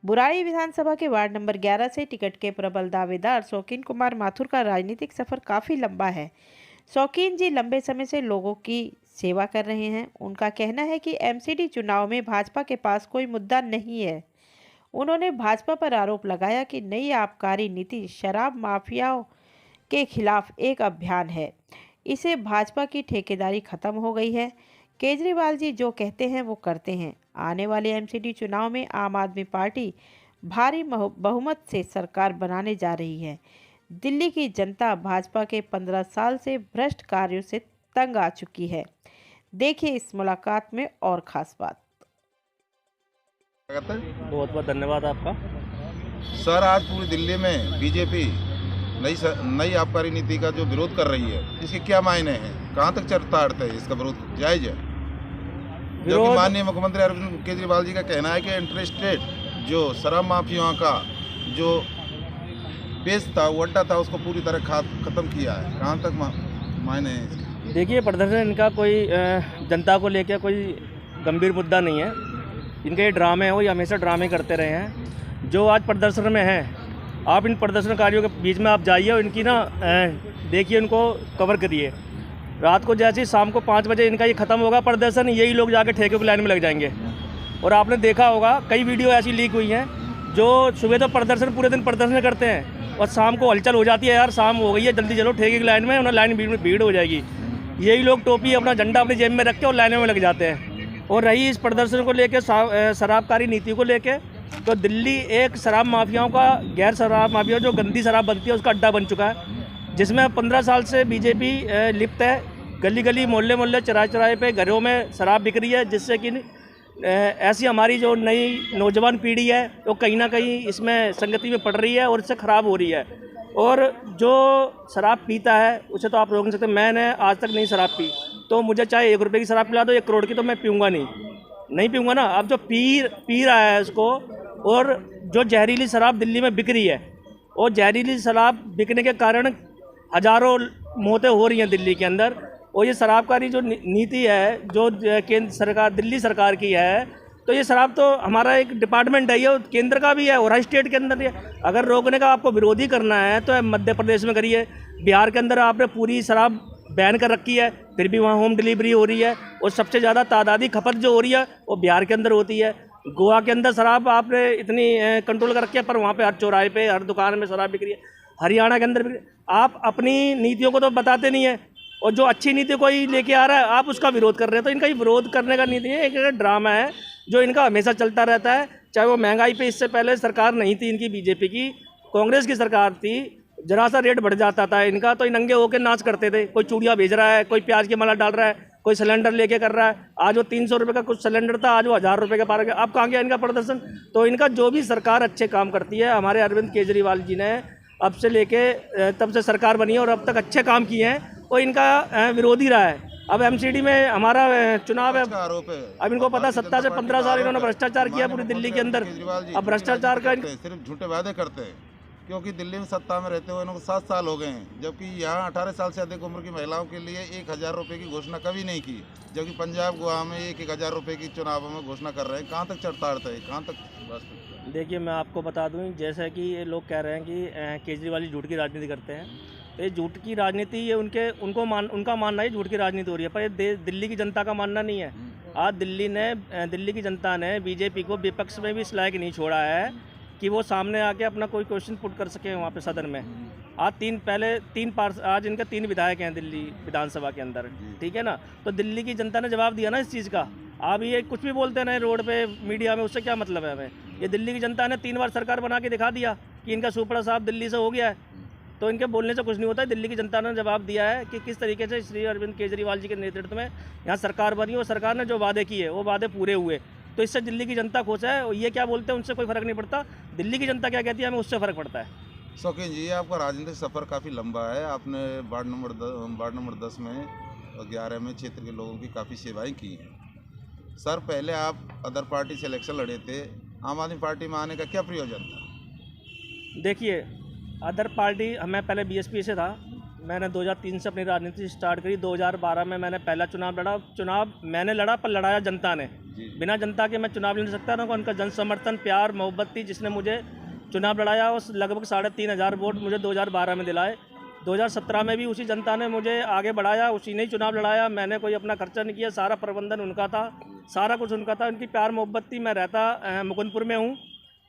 बुराई विधानसभा के ward number 11 से टिकट के प्रबल दावेदार शौकीन कुमार माथुर का राजनीतिक सफर काफी लंबा है। शौकीन जी लंबे समय से लोगों की सेवा कर रहे हैं। उनका कहना है कि एमसीडी चुनाव में भाजपा के पास कोई मुद्दा नहीं है। उन्होंने भाजपा पर आरोप लगाया कि नई आबकारी नीति शराब माफियाओं के खिलाफ एक अभियान है। इसे भाजपा की ठेकेदारी खत्म हो गई है। केजरीवाल जी जो कहते हैं वो करते हैं। आने वाले एमसीडी चुनाव में आम आदमी पार्टी भारी बहुमत से सरकार बनाने जा रही है। दिल्ली की जनता भाजपा के 15 साल से भ्रष्ट कार्यों से तंग आ चुकी है। देखिए इस मुलाकात में और खास बात। बहुत बहुत धन्यवाद आपका। सर, आज पूरी दिल्ली में बीजेपी नई आबकारी नीति का जो विरोध कर रही है, इसके क्या मायने हैं? कहाँ तक चलता है इसका विरोध जायज है? जबकि माननीय मुख्यमंत्री अरविंद केजरीवाल जी का कहना है कि इंटरेस्टेड जो शराब माफियाओं का जो बेस था, वो अड्डा था, उसको पूरी तरह खत्म किया है। कहाँ तक मायने हैं? देखिए, प्रदर्शन इनका कोई जनता को लेकर कोई गंभीर मुद्दा नहीं है। इनके ये ड्रामे हैं, वो हमेशा ड्रामे करते रहे हैं। जो आज प्रदर्शन में हैं, आप इन प्रदर्शनकारियों के बीच में आप जाइए और इनकी ना देखिए, उनको कवर करिए। रात को जैसे ही शाम को 5 बजे इनका ये ख़त्म होगा प्रदर्शन, यही लोग जाके ठेके की लाइन में लग जाएंगे। और आपने देखा होगा कई वीडियो ऐसी लीक हुई हैं, जो सुबह तो प्रदर्शन पूरे दिन प्रदर्शन करते हैं और शाम को हलचल हो जाती है, यार शाम हो गई है जल्दी चलो ठेके की लाइन में, उन्हें लाइन में भीड़ हो जाएगी। यही लोग टोपी अपना झंडा अपनी जेब में रख के और लाइनों में लग जाते हैं। और रही इस प्रदर्शन को लेकर शराबकारी नीति को लेकर, तो दिल्ली एक शराब माफियाओं का, गैर शराब माफिया जो गंदी शराब बनती है उसका अड्डा बन चुका है, जिसमें 15 साल से बीजेपी लिप्त है। गली गली मोहल्ले मोहल्ले चौराहे चौराहे पे घरों में शराब बिक रही है, जिससे कि ऐसी हमारी जो नई नौजवान पीढ़ी है वो कहीं ना कहीं इसमें संगति में पड़ रही है और इससे ख़राब हो रही है। और जो शराब पीता है उसे तो आप रोक नहीं सकते। मैंने आज तक नहीं शराब पी, तो मुझे चाहे 1 रुपये की शराब पिला दो, 1 करोड़ की, तो मैं पीऊँगा नहीं पीऊँगा ना। अब जो पी रहा है इसको, और जो जहरीली शराब दिल्ली में बिक रही है, और जहरीली शराब बिकने के कारण हज़ारों मौतें हो रही हैं दिल्ली के अंदर। और ये शराबकारी जो नीति है जो केंद्र सरकार, दिल्ली सरकार की है, तो ये शराब तो हमारा एक डिपार्टमेंट है, ये केंद्र का भी है और हर स्टेट के अंदर है। अगर रोकने का आपको विरोधी करना है तो मध्य प्रदेश में करिए। बिहार के अंदर आपने पूरी शराब बैन कर रखी है, फिर भी वहाँ होम डिलीवरी हो रही है, और सबसे ज़्यादा तादादी खपत जो हो रही है वो बिहार के अंदर होती है। गोवा के अंदर शराब आपने इतनी कंट्रोल कर रखी है, पर वहाँ पे हर चौराहे पे हर दुकान में शराब बिक रही है। हरियाणा के अंदर भी आप अपनी नीतियों को तो बताते नहीं है, और जो अच्छी नीति कोई लेके आ रहा है आप उसका विरोध कर रहे हैं। तो इनका ये विरोध करने का नीति है, एक ड्रामा है जो इनका हमेशा चलता रहता है। चाहे वो महंगाई पे इससे पहले सरकार नहीं थी इनकी, बीजेपी की, कांग्रेस की सरकार थी, जरा सा रेट बढ़ जाता था इनका तो नंगे होकर नाच करते थे। कोई चूड़ियाँ भेज रहा है, कोई प्याज की माला डाल रहा है, कोई सिलेंडर लेके कर रहा है। आज वो 300 रुपये का कुछ सिलेंडर था, आज वो 1000 रुपये का पार गया। अब कहाँ गया इनका प्रदर्शन? तो इनका जो भी सरकार अच्छे काम करती है, हमारे अरविंद केजरीवाल जी ने अब से लेके तब से सरकार बनी है और अब तक अच्छे काम किए हैं, और इनका विरोधी रहा है। अब एमसीडी में हमारा चुनाव है, अब इनको पता 17 से 15 साल इन्होंने भ्रष्टाचार किया पूरी दिल्ली के अंदर। अब भ्रष्टाचार का सिर्फ झूठे वादे करते हैं, क्योंकि दिल्ली में सत्ता में रहते हुए इनको 7 साल हो गए हैं, जबकि यहाँ 18 साल से अधिक उम्र की महिलाओं के लिए 1000 रुपये की घोषणा कभी नहीं की, जबकि पंजाब गोवा में 1-1000 रुपये की चुनावों में घोषणा कर रहे हैं। कहाँ तक चढ़ता है, कहाँ तक? देखिए, मैं आपको बता दूं, जैसा कि ये लोग कह रहे हैं कि केजरीवाल जी झूठ की राजनीति करते हैं, तो ये झूठ की राजनीति, ये उनका मानना है झूठ की राजनीति हो रही है, पर ये दिल्ली की जनता का मानना नहीं है। आज दिल्ली की जनता ने बीजेपी को विपक्ष में भी इस लायक नहीं छोड़ा है कि वो सामने आके अपना कोई क्वेश्चन पुट कर सके वहाँ पे सदन में। आज इनके 3 विधायक हैं दिल्ली विधानसभा के अंदर, ठीक है ना। तो दिल्ली की जनता ने जवाब दिया ना इस चीज़ का। आप ये कुछ भी बोलते हैं रोड पे, मीडिया में, उससे क्या मतलब है हमें? ये दिल्ली की जनता ने 3 बार सरकार बना के दिखा दिया कि इनका सुपड़ा साहब दिल्ली से हो गया है, तो इनके बोलने से कुछ नहीं होता है। दिल्ली की जनता ने जवाब दिया है कि किस तरीके से श्री अरविंद केजरीवाल जी के नेतृत्व में यहाँ सरकार बनी और सरकार ने जो वादे किए वो वादे पूरे हुए, तो इससे दिल्ली की जनता खुश है। और ये क्या बोलते हैं उनसे कोई फ़र्क नहीं पड़ता, दिल्ली की जनता क्या कहती है हमें उससे फ़र्क पड़ता है। शौकीन जी, आपका राजनीतिक सफ़र काफ़ी लंबा है। आपने वार्ड नंबर 10 में और 11 में क्षेत्र के लोगों की काफ़ी सेवाएं की हैं। सर, पहले आप अदर पार्टी से इलेक्शन लड़े थे, आम आदमी पार्टी में आने का क्या प्रयोजन था? देखिए, अदर पार्टी, मैं पहले बीएसपी से था, मैंने 2003 से अपनी राजनीति स्टार्ट करी। 2012 में मैंने पहला चुनाव लड़ा। चुनाव मैंने लड़ा पर लड़ाया जनता ने। बिना जनता के मैं चुनाव लड़ नहीं सकता ना। उनका जन समर्थन, प्यार, मोहब्बत थी जिसने मुझे चुनाव लड़ाया। उस लगभग 3,500 वोट मुझे 2012 में दिलाए। 2017 में भी उसी जनता ने मुझे आगे बढ़ाया, उसी ने ही चुनाव लड़ाया। मैंने कोई अपना खर्चा नहीं किया, सारा प्रबंधन उनका था, सारा कुछ उनका था। उनकी प्यार मोहब्बत थी। मैं रहता मुकुंदपुर में हूँ,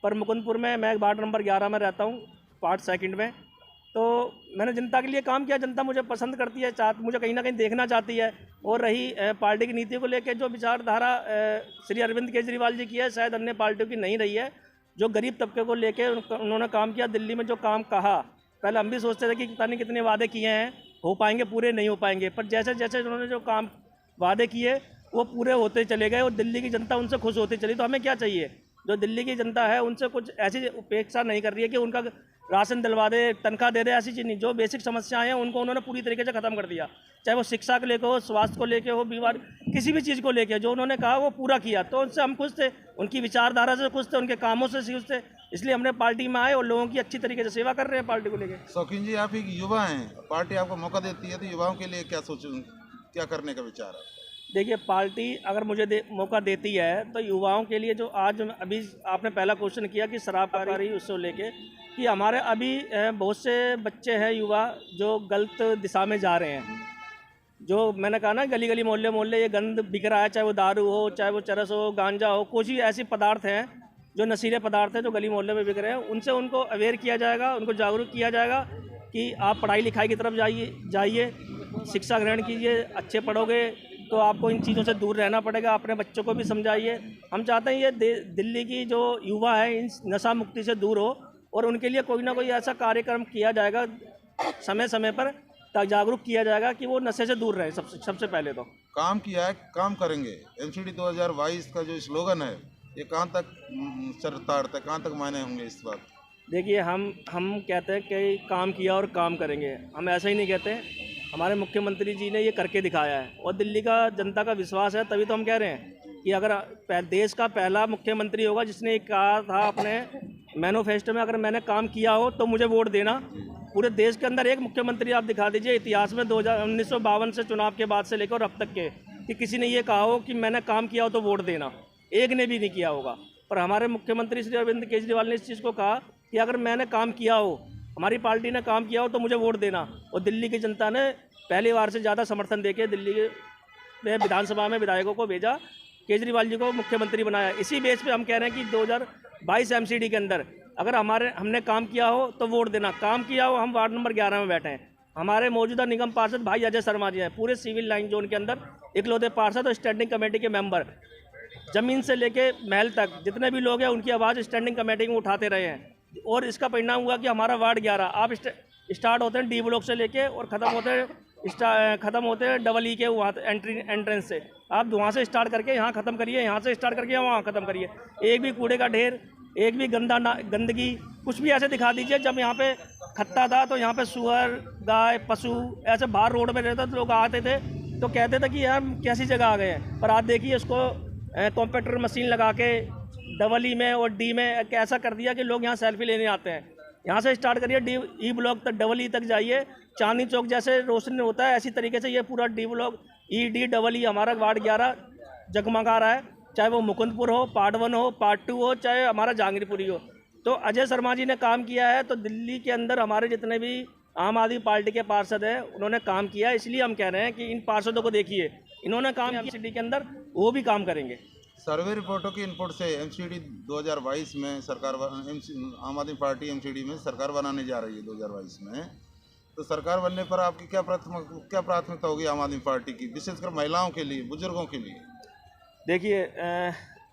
पर मुकुंदपुर में मैं वार्ड नंबर 11 में रहता हूँ, पार्ट सेकंड में। तो मैंने जनता के लिए काम किया। जनता मुझे पसंद करती है, मुझे कहीं ना कहीं देखना चाहती है। और रही पार्टी की नीति को लेकर जो विचारधारा श्री अरविंद केजरीवाल जी की है, शायद अन्य पार्टियों की नहीं रही है। जो गरीब तबके को लेकर उन्होंने काम किया, दिल्ली में जो काम कहा, पहले हम भी सोचते थे कि पता नहीं कितने वादे किए हैं, हो पाएंगे, पूरे नहीं हो पाएंगे। पर जैसे जैसे उन्होंने जो काम वादे किए वो पूरे होते चले गए और दिल्ली की जनता उनसे खुश होती चली। तो हमें क्या चाहिए? जो दिल्ली की जनता है उनसे कुछ ऐसी उपेक्षा नहीं कर रही है कि उनका राशन दिलवा दे, तनख्वाह दे दे, ऐसी चीज़ नहीं। जो बेसिक समस्याएं हैं उनको उन्होंने पूरी तरीके से ख़त्म कर दिया। चाहे वो शिक्षा को लेकर हो, स्वास्थ्य को लेकर हो, बीमार, किसी भी चीज़ को लेकर जो उन्होंने कहा वो पूरा किया। तो उनसे हम खुश थे, उनकी विचारधारा से खुश थे, उनके कामों से खुश थे। इसलिए हमने पार्टी में आए और लोगों की अच्छी तरीके से सेवा कर रहे हैं पार्टी को लेकर। शौकीन जी, आप एक युवा हैं, पार्टी आपको मौका देती है, तो युवाओं के लिए क्या करने का विचार है? देखिए, पार्टी अगर मुझे मौका देती है तो युवाओं के लिए जो आज अभी आपने पहला क्वेश्चन किया कि शराब कारोबारी उसको लेके, कि हमारे अभी बहुत से बच्चे हैं, युवा, जो गलत दिशा में जा रहे हैं। जो मैंने कहा ना, गली गली मोहल्ले मोहल्ले ये गंद बिक रहा है, चाहे वो दारू हो, चाहे वो चरस हो, गांजा हो, कुछ भी ऐसे पदार्थ हैं जो नशीले पदार्थ हैं जो गली मोहल्ले में बिक रहे हैं। उनसे उनको अवेयर किया जाएगा, उनको जागरूक किया जाएगा कि आप पढ़ाई लिखाई की तरफ जाइए, शिक्षा ग्रहण कीजिए, अच्छे पढ़ोगे तो आपको इन चीज़ों से दूर रहना पड़ेगा। अपने बच्चों को भी समझाइए। हम चाहते हैं ये दिल्ली की जो युवा है इन नशा मुक्ति से दूर हो और उनके लिए कोई ना कोई ऐसा कार्यक्रम किया जाएगा, समय समय पर जागरूक किया जाएगा कि वो नशे से दूर रहे। सबसे पहले तो काम किया है, काम करेंगे। एमसीडी 2022 का जो स्लोगन है ये कहाँ तक चरितार्थ है, कहाँ तक मायने होंगे इस बात? देखिए, हम कहते हैं कि काम किया और काम करेंगे। हम ऐसा ही नहीं कहते। हमारे मुख्यमंत्री जी ने ये करके दिखाया है और दिल्ली का जनता का विश्वास है। तभी तो हम कह रहे हैं कि अगर देश का पहला मुख्यमंत्री होगा जिसने कहा था अपने मैनिफेस्टो में, अगर मैंने काम किया हो तो मुझे वोट देना। पूरे देश के अंदर एक मुख्यमंत्री आप दिखा दीजिए इतिहास में 1952 से चुनाव के बाद से लेकर अब तक के, कि किसी ने ये कहा हो कि मैंने काम किया हो तो वोट देना। एक ने भी नहीं किया होगा। पर हमारे मुख्यमंत्री श्री अरविंद केजरीवाल ने इस चीज़ को कहा कि अगर मैंने काम किया हो, हमारी पार्टी ने काम किया हो तो मुझे वोट देना। और दिल्ली की जनता ने पहली बार से ज़्यादा समर्थन देके दिल्ली में विधानसभा में विधायकों को भेजा, केजरीवाल जी को मुख्यमंत्री बनाया। इसी बेस पे हम कह रहे हैं कि 2022 एमसीडी के अंदर अगर हमने काम किया हो तो वोट देना। काम किया हो, हम वार्ड नंबर 11 में बैठे हैं। हमारे मौजूदा निगम पार्षद भाई अजय शर्मा जी हैं, पूरे सिविल लाइन जोन के अंदर इकलौते पार्षद और स्टैंडिंग कमेटी के मेंबर। ज़मीन से लेके महल तक जितने भी लोग हैं उनकी आवाज़ स्टैंडिंग कमेटी में उठाते रहे हैं। और इसका परिणाम हुआ कि हमारा वार्ड 11 आप स्टार्ट होते हैं डी ब्लॉक से लेके और ख़त्म होते हैं डबल ई के वहाँ एंट्रेंस से। आप वहाँ से स्टार्ट करके यहाँ ख़त्म करिए, यहाँ से स्टार्ट करके वहाँ ख़त्म करिए। एक भी कूड़े का ढेर, एक भी गंदगी, कुछ भी ऐसे दिखा दीजिए। जब यहाँ पे खत्ता था तो यहाँ पे सुअर, गाय, पशु ऐसे बाहर रोड में रहता तो लोग आते थे तो कहते थे कि यार कैसी जगह आ गए हैं। पर आज देखिए इसको कंप्यूटर मशीन लगा के डबल ई में और डी में कैसा कर दिया कि लोग यहाँ सेल्फी लेने आते हैं। यहाँ से स्टार्ट करिए, डी ई ब्लॉक तक, डबल ई तक जाइए। चांदनी चौक जैसे रोशनी होता है ऐसी तरीके से ये पूरा D block, E D double E हमारा वार्ड 11 जगमगा रहा है। चाहे वो मुकुंदपुर हो, पार्ट 1 हो, पार्ट 2 हो, चाहे हमारा जहांगीरपुरी हो। तो अजय शर्मा जी ने काम किया है। तो दिल्ली के अंदर हमारे जितने भी आम आदमी पार्टी के पार्षद हैं उन्होंने काम किया है। इसलिए हम कह रहे हैं कि इन पार्षदों को देखिए, इन्होंने काम किया एमसीडी के अंदर, वो भी काम करेंगे। सर्वे रिपोर्टों की इनपुट से एमसीडी 2022 में सरकार, आम आदमी पार्टी एमसीडी में सरकार बनाने जा रही है 2022 में। तो सरकार बनने पर आपकी क्या प्राथमिकता होगी आम आदमी पार्टी की, विशेषकर महिलाओं के लिए, बुजुर्गों के लिए? देखिए,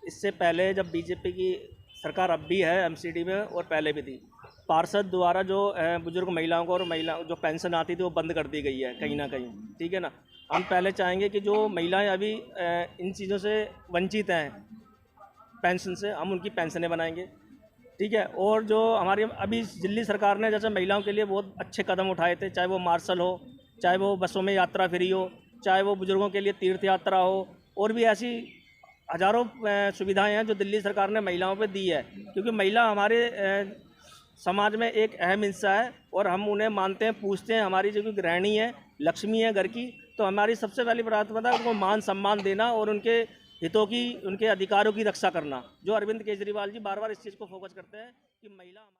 इससे पहले जब बीजेपी की सरकार अब भी है एमसीडी में और पहले भी थी, पार्षद द्वारा जो बुजुर्ग महिलाओं को और जो पेंशन आती थी वो बंद कर दी गई है कहीं ना कहीं। ठीक है ना। हम पहले चाहेंगे कि जो महिलाएं अभी इन चीज़ों से वंचित हैं पेंशन से, हम उनकी पेंशनें बनाएंगे। ठीक है। और जो हमारी अभी दिल्ली सरकार ने जैसे महिलाओं के लिए बहुत अच्छे कदम उठाए थे, चाहे वो मार्शल हो, चाहे वो बसों में यात्रा फ्री हो, चाहे वो बुजुर्गों के लिए तीर्थ यात्रा हो, और भी ऐसी हज़ारों सुविधाएं हैं जो दिल्ली सरकार ने महिलाओं पे दी है। क्योंकि महिला हमारे समाज में एक अहम हिस्सा है और हम उन्हें मानते हैं, पूछते हैं। हमारी जो गृहिणी है, लक्ष्मी है घर की, तो हमारी सबसे पहली प्राथमिकता है उनको मान सम्मान देना और उनके हितों की, उनके अधिकारों की रक्षा करना। जो अरविंद केजरीवाल जी बार बार इस चीज़ को फोकस करते हैं कि महिला